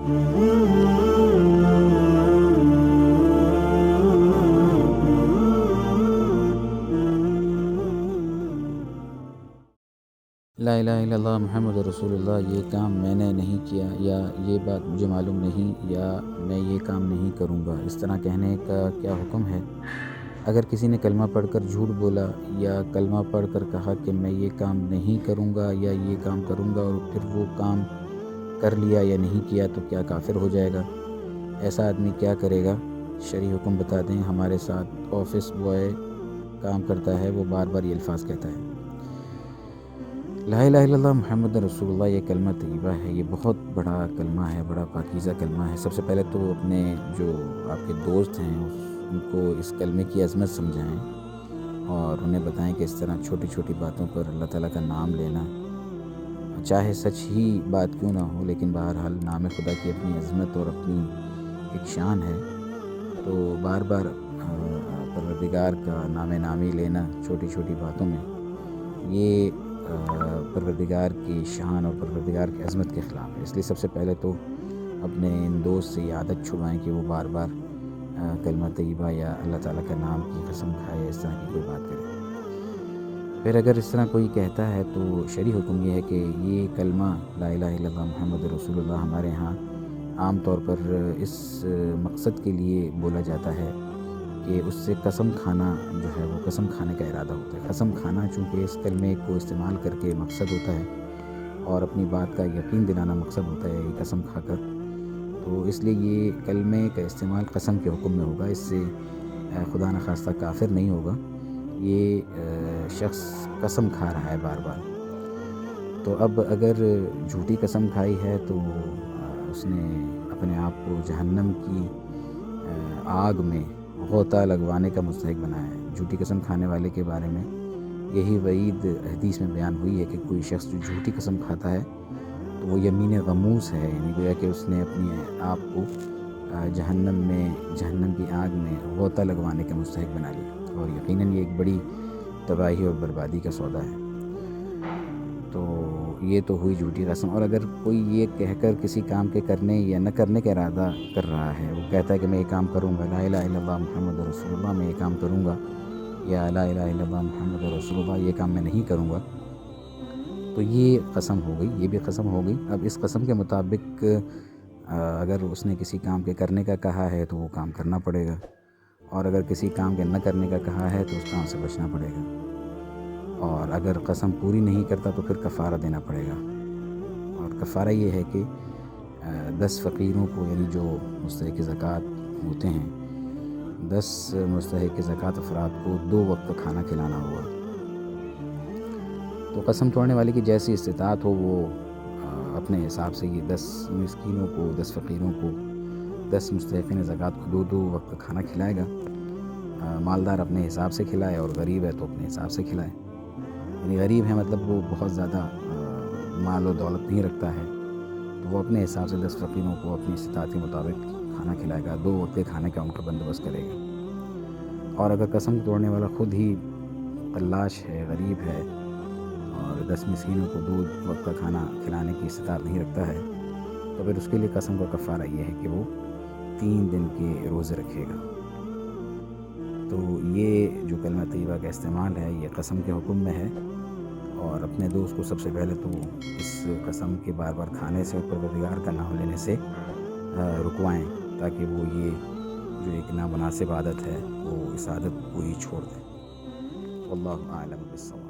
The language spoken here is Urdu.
لا الہ الا اللہ محمد رسول اللہ، یہ کام میں نے نہیں کیا، یا یہ بات مجھے معلوم نہیں، یا میں یہ کام نہیں کروں گا، اس طرح کہنے کا کیا حکم ہے؟ اگر کسی نے کلمہ پڑھ کر جھوٹ بولا یا کلمہ پڑھ کر کہا کہ میں یہ کام نہیں کروں گا یا یہ کام کروں گا، اور پھر وہ کام کر لیا یا نہیں کیا، تو کیا کافر ہو جائے گا؟ ایسا آدمی کیا کرے گا؟ شرعی حکم بتا دیں۔ ہمارے ساتھ آفس بوائے کام کرتا ہے، وہ بار بار یہ الفاظ کہتا ہے، لا الہ الا اللہ محمد رسول اللہ۔ یہ کلمہ طیبہ ہے، یہ بہت بڑا کلمہ ہے، بڑا پاکیزہ کلمہ ہے۔ سب سے پہلے تو اپنے جو آپ کے دوست ہیں ان کو اس کلمے کی عظمت سمجھائیں، اور انہیں بتائیں کہ اس طرح چھوٹی چھوٹی باتوں پر اللہ تعالیٰ کا نام لینا، چاہے سچ ہی بات کیوں نہ ہو، لیکن بہرحال نام خدا کی اپنی عظمت اور اپنی ایک شان ہے، تو بار بار پروردگار کا نام نامی لینا چھوٹی چھوٹی باتوں میں، یہ پروردگار کی شان اور پروردگار کی عظمت کے خلاف ہے۔ اس لیے سب سے پہلے تو اپنے ان دوست سے یہ عادت چھڑوائیں کہ وہ بار بار کلمہ طیبہ یا اللہ تعالیٰ کا نام کی قسم کھائے، اس طرح کی کوئی بات کرے۔ پھر اگر اس طرح کوئی کہتا ہے تو شرعی حکم یہ ہے کہ یہ کلمہ لا الہ الا اللہ محمد رسول اللہ ہمارے ہاں عام طور پر اس مقصد کے لیے بولا جاتا ہے کہ اس سے قسم کھانا جو ہے وہ قسم کھانے کا ارادہ ہوتا ہے۔ قسم کھانا چونکہ اس کلمے کو استعمال کر کے مقصد ہوتا ہے، اور اپنی بات کا یقین دلانا مقصد ہوتا ہے یہ قسم کھا کر، تو اس لیے یہ کلمے کا استعمال قسم کے حکم میں ہوگا۔ اس سے خدا نخواستہ کافر نہیں ہوگا، یہ شخص قسم کھا رہا ہے بار بار۔ تو اب اگر جھوٹی قسم کھائی ہے تو اس نے اپنے آپ کو جہنم کی آگ میں غوطہ لگوانے کا مستحق بنایا ہے۔ جھوٹی قسم کھانے والے کے بارے میں یہی وعید حدیث میں بیان ہوئی ہے کہ کوئی شخص جو جھوٹی قسم کھاتا ہے تو وہ یمین غموس ہے، یعنی گویا کہ اس نے اپنے آپ کو جہنم کی آگ میں غوطہ لگوانے کا مستحق بنا لیا، اور یقیناً یہ ایک بڑی تباہی اور بربادی کا سودا ہے۔ تو یہ تو ہوئی جھوٹی قسم۔ اور اگر کوئی یہ کہہ کر کسی کام کے کرنے یا نہ کرنے کا ارادہ کر رہا ہے، وہ کہتا ہے کہ میں یہ کام کروں گا، لا الہ الا اللہ محمد رسول اللہ، میں یہ کام کروں گا، یا لا الہ الا اللہ محمد رسول اللہ، یہ کام میں نہیں کروں گا، تو یہ قسم ہو گئی، یہ بھی قسم ہو گئی۔ اب اس قسم کے مطابق اگر اس نے کسی کام کے کرنے کا کہا ہے تو وہ کام کرنا پڑے گا، اور اگر کسی کام کے نہ کرنے کا کہا ہے تو اس کام سے بچنا پڑے گا، اور اگر قسم پوری نہیں کرتا تو پھر کفارہ دینا پڑے گا۔ اور کفارہ یہ ہے کہ 10 فقیروں کو، یعنی جو مستحق زکوٰۃ ہوتے ہیں، 10 مستحق زکوٰۃ افراد کو 2 وقت کا کھانا کھلانا ہوگا۔ تو قسم توڑنے والے کی جیسی استطاعت ہو، وہ اپنے حساب سے یہ 10 مسکینوں کو، 10 فقیروں کو، 10 مستحقین زکوٰۃ کو 2 وقت کا کھانا کھلائے گا۔ مالدار اپنے حساب سے کھلائے، اور غریب ہے تو اپنے حساب سے کھلائے۔ یعنی غریب ہے مطلب وہ بہت زیادہ مال و دولت نہیں رکھتا ہے، تو وہ اپنے حساب سے 10 فقیروں کو اپنی استطاعت کے مطابق کھانا کھلائے گا، 2 وقت کے کھانے کا ان کا بندوبست کرے گا۔ اور اگر قسم توڑنے والا خود ہی قلاش ہے، غریب ہے، اور 10 مسکینوں کو 2 وقت کا کھانا کھلانے کی استطاعت نہیں رکھتا ہے، تو پھر اس کے لیے قسم کا کفارہ یہ ہے کہ وہ 3 دن کے روزے رکھے گا۔ تو یہ جو کلمہ طیبہ کا استعمال ہے یہ قسم کے حکم میں ہے، اور اپنے دوست کو سب سے پہلے تو اس قسم کے بار بار کھانے سے اور پروردگار کا نام لینے سے رکوائیں، تاکہ وہ یہ جو ایک نامناسب عادت ہے وہ اس عادت کو ہی چھوڑ دیں۔ واللہ اعلم بالصواب۔